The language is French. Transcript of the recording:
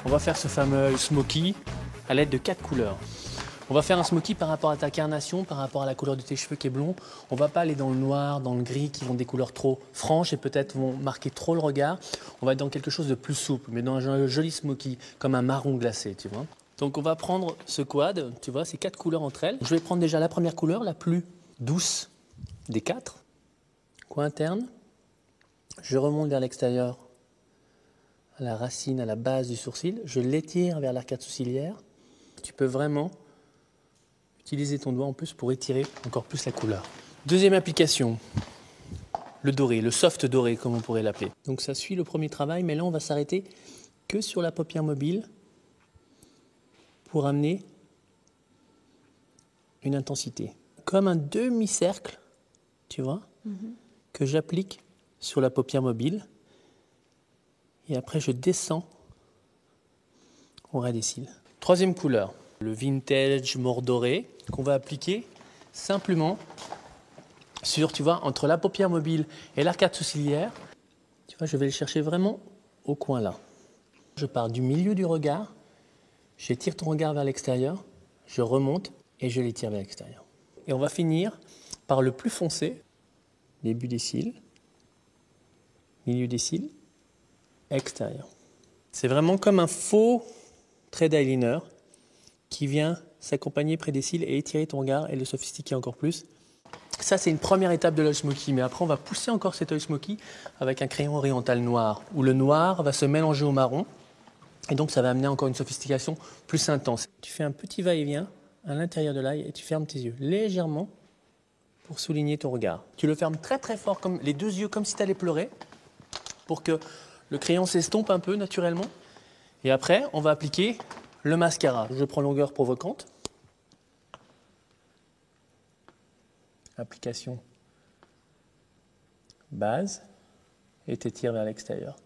On va faire ce fameux smoky à l'aide de 4 couleurs. On va faire un smoky par rapport à ta carnation, par rapport à la couleur de tes cheveux qui est blond. On ne va pas aller dans le noir, dans le gris, qui vont des couleurs trop franches et peut-être vont marquer trop le regard. On va être dans quelque chose de plus souple, mais dans un joli smoky, comme un marron glacé, tu vois. Donc on va prendre ce quad, tu vois, ces 4 couleurs entre elles. Je vais prendre déjà la première couleur, la plus douce des 4. Coin interne. Je remonte vers l'extérieur, à la racine, à la base du sourcil. Je l'étire vers l'arcade sourcilière. Tu peux vraiment utiliser ton doigt en plus pour étirer encore plus la couleur. Deuxième application, le doré, le soft doré comme on pourrait l'appeler. Donc ça suit le premier travail, mais là on va s'arrêter que sur la paupière mobile pour amener une intensité. Comme un demi-cercle, tu vois, que j'applique sur la paupière mobile. Et après je descends au ras des cils. Troisième couleur, le vintage mordoré qu'on va appliquer simplement sur, tu vois, entre la paupière mobile et l'arcade sourcilière. Tu vois, je vais le chercher vraiment au coin là. Je pars du milieu du regard, j'étire ton regard vers l'extérieur, je remonte et je l'étire vers l'extérieur. Et on va finir par le plus foncé, début des cils, milieu des cils, extérieur. C'est vraiment comme un faux trait d'eyeliner qui vient s'accompagner près des cils et étirer ton regard et le sophistiquer encore plus. Ça, c'est une première étape de l'œil smoky, mais après, on va pousser encore cet œil smoky avec un crayon oriental noir, où le noir va se mélanger au marron, et donc ça va amener encore une sophistication plus intense. Tu fais un petit va-et-vient à l'intérieur de l'œil et tu fermes tes yeux légèrement pour souligner ton regard. Tu le fermes très très fort, comme les deux yeux, comme si tu allais pleurer, pour que le crayon s'estompe un peu naturellement. Et après, on va appliquer le mascara. Je prends longueur provocante. Application base et t'étires vers l'extérieur.